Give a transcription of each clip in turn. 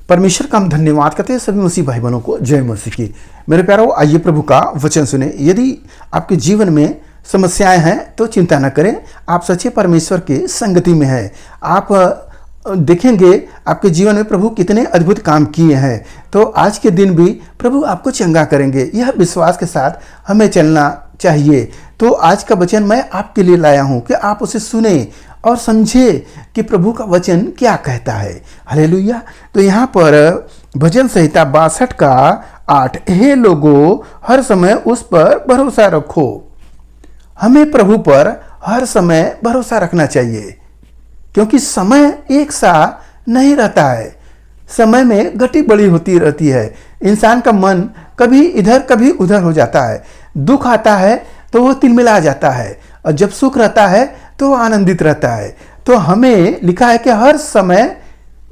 परमेश्वर का हम धन्यवाद करते हैं सभी मसीह भाई बहनों को। जय मसीह की। मेरे प्यारों, आइए प्रभु का वचन सुने। यदि आपके जीवन में समस्याएं हैं तो चिंता न करें, आप सच्चे परमेश्वर के संगति में हैं। आप देखेंगे आपके जीवन में प्रभु कितने अद्भुत काम किए हैं। तो आज के दिन भी प्रभु आपको चंगा करेंगे, यह विश्वास के साथ हमें चलना चाहिए। तो आज का वचन मैं आपके लिए लाया हूं कि आप उसे सुने और समझे कि प्रभु का वचन क्या कहता है। हालेलुया। तो यहाँ पर भजन संहिता 62 का 8, हे लोगों हर समय उस पर भरोसा रखो। हमें प्रभु पर हर समय भरोसा रखना चाहिए, क्योंकि समय एक सा नहीं रहता है। समय में गति बड़ी होती रहती है। इंसान का मन कभी इधर कभी उधर हो जाता है। दुख आता है तो वो तिलमिला जाता है, और जब सुख रहता है तो वो आनंदित रहता है। तो हमें लिखा है कि हर समय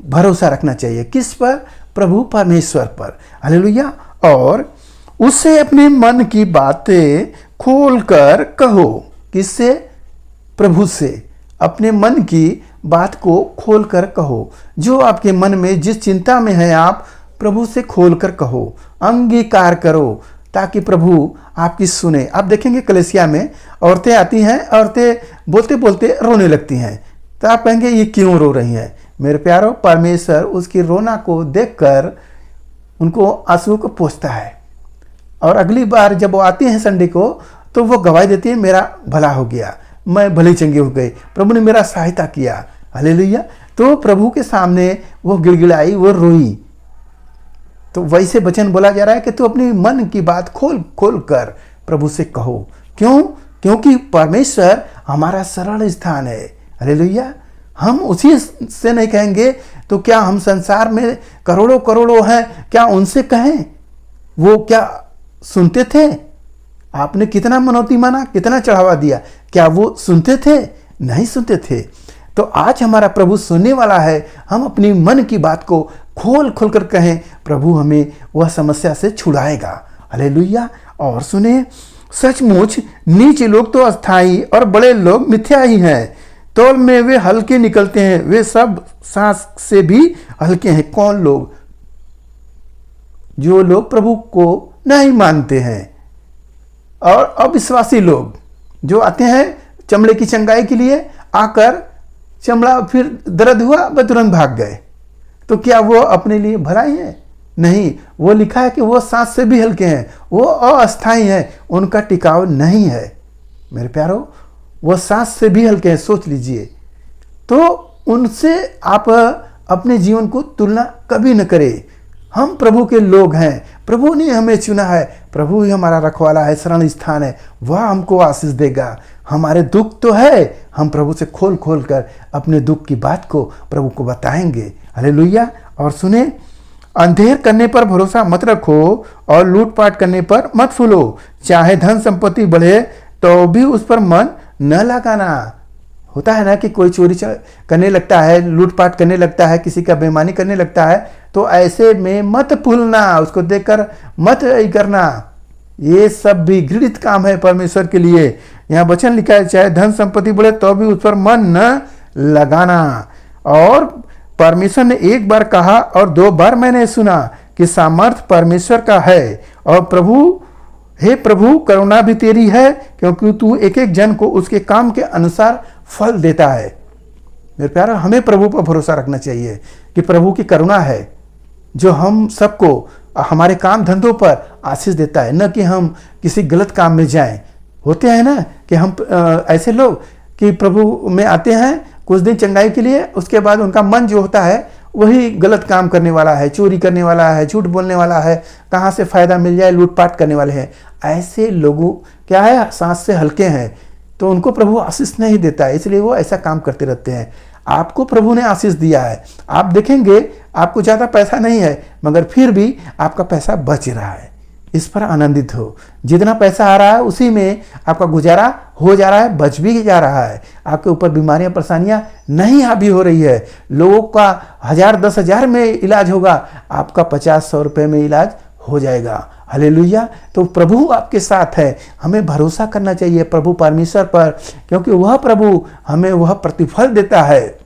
भरोसा रखना चाहिए। किस पर? प्रभु परमेश्वर पर। हालेलुया। और उससे अपने मन की बातें खोलकर कहो। किससे? प्रभु से अपने मन की बात को खोलकर कहो। जो आपके मन में जिस चिंता में है, आप प्रभु से खोलकर कहो, अंगीकार करो, ताकि प्रभु आपकी सुने। आप देखेंगे कलीसिया में औरतें आती हैं, औरतें बोलते बोलते रोने लगती हैं। तो आप कहेंगे ये क्यों रो रही हैं? मेरे प्यारों, परमेश्वर उसकी रोना को देखकर उनको आंसू को पोंछता है, और अगली बार जब वो आती हैं संडे को, तो वो गवाही देती है, मेरा भला हो गया, मैं भली चंगी हो गई, प्रभु ने मेरा सहायता किया। हालेलुया। तो प्रभु के सामने वो गिड़गिड़ाई, वो रोई। तो वैसे वचन बोला जा रहा है कि तू अपनी मन की बात खोल खोल कर प्रभु से कहो। क्यों? क्योंकि परमेश्वर हमारा सरल स्थान है। हालेलुया। हम उसी से नहीं कहेंगे तो क्या हम संसार में करोड़ों करोड़ों हैं, क्या उनसे कहें? वो क्या सुनते थे? आपने कितना मनौती माना, कितना चढ़ावा दिया, क्या वो सुनते थे? नहीं सुनते थे। तो आज हमारा प्रभु सुनने वाला है। हम अपनी मन की बात को खोल खोल कर कहें, प्रभु हमें वह समस्या से छुड़ाएगा। हालेलुया। और सुने, सचमुच नीचे लोग तो अस्थाई और बड़े लोग मिथ्या ही हैं। तौल में वे हल्के निकलते हैं, वे सब सांस से भी हल्के हैं। कौन लोग? जो लोग प्रभु को नहीं मानते हैं, और अविश्वासी लोग जो आते हैं चमड़े की चंगाई के लिए, आकर चमड़ा फिर दर्द हुआ वह तुरंत भाग गए। तो क्या वो अपने लिए भलाई है? नहीं। वो लिखा है कि वो सांस से भी हल्के हैं, वो अस्थाई हैं, उनका टिकाव नहीं है। मेरे प्यारों, वो सांस से भी हल्के हैं, सोच लीजिए। तो उनसे आप अपने जीवन को तुलना कभी न करें। हम प्रभु के लोग हैं, प्रभु ने हमें चुना है, प्रभु ही हमारा रखवाला है, शरण स्थान है, वह हमको आशीष देगा। हमारे दुख तो है, हम प्रभु से खोल खोल कर अपने दुख की बात को प्रभु को बताएंगे। हालेलुया। और सुने, अंधेर करने पर भरोसा मत रखो और लूटपाट करने पर मत फूलो। चाहे धन संपत्ति बढ़े तो भी उस पर मन न लगाना। होता है ना कि कोई चोरी करने लगता है, लूटपाट करने लगता है, किसी का बेईमानी करने लगता है, तो ऐसे में मत फूलना, उसको देखकर मत करना। ये सब भी घृणित काम है परमेश्वर के लिए। यहाँ वचन लिखा है, चाहे धन संपत्ति बढ़े तो भी उस पर मन न लगाना। और परमेश्वर ने एक बार कहा और 2 बार मैंने सुना कि सामर्थ परमेश्वर का है, और प्रभु, हे प्रभु, करुणा भी तेरी है, क्योंकि तू एक एक जन को उसके काम के अनुसार फल देता है। मेरे प्यारा, हमें प्रभु पर भरोसा रखना चाहिए कि प्रभु की करुणा है जो हम सबको हमारे काम धंधों पर आशीष देता है, न कि हम किसी गलत काम में जाएं। होते हैं ना कि हम ऐसे लोग कि प्रभु में आते हैं कुछ दिन चंगाई के लिए, उसके बाद उनका मन जो होता है वही गलत काम करने वाला है, चोरी करने वाला है, झूठ बोलने वाला है, कहाँ से फायदा मिल जाए लूटपाट करने वाले हैं। ऐसे लोगों क्या है, सांस से हल्के हैं, तो उनको प्रभु आशीष नहीं देता है, इसलिए वो ऐसा काम करते रहते हैं। आपको प्रभु ने आशीष दिया है। आप देखेंगे आपको ज़्यादा पैसा नहीं है, मगर फिर भी आपका पैसा बच रहा है। इस पर आनंदित हो। जितना पैसा आ रहा है उसी में आपका गुजारा हो जा रहा है, बच भी जा रहा है। आपके ऊपर बीमारियां परेशानियां नहीं हावी हो रही है। लोगों का 1000-10,000 में इलाज होगा, आपका 50-100 रुपये में इलाज हो जाएगा। हालेलुया। तो प्रभु आपके साथ है। हमें भरोसा करना चाहिए प्रभु परमेश्वर पर, क्योंकि वह प्रभु हमें वह प्रतिफल देता है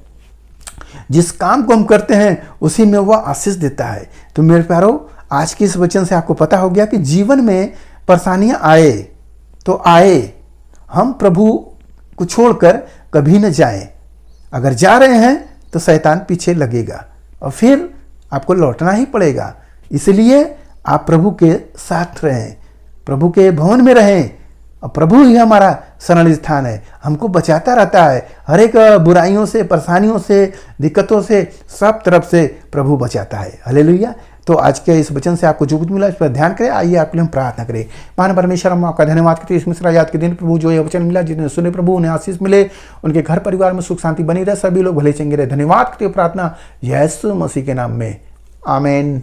जिस काम को हम करते हैं उसी में वह आशीष देता है। तो मेरे प्यारो, आज के इस वचन से आपको पता हो गया कि जीवन में परेशानियां आए तो आए, हम प्रभु को छोड़कर कभी न जाएं। अगर जा रहे हैं तो शैतान पीछे लगेगा और फिर आपको लौटना ही पड़ेगा। इसलिए आप प्रभु के साथ रहें, प्रभु के भवन में रहें, और प्रभु ही हमारा शरण स्थान है, हमको बचाता रहता है हर एक बुराइयों से, परेशानियों से, दिक्कतों से, सब तरफ से प्रभु बचाता है। हालेलुया। तो आज के इस वचन से आपको जो कुछ मिला इस पर ध्यान करें। आइए आपके लिए हम प्रार्थना करें। महान परमेश्वर, हम आपका धन्यवाद करते हैं इस मिश्रा याद के दिन प्रभु जो ये वचन मिला, जिन्हें सुने प्रभु उन्हें आशीष मिले, उनके घर परिवार में सुख शांति बनी रहे, सभी लोग भले चंगे रहे। धन्यवाद करते प्रार्थना यीशु मसीह के नाम में, आमीन।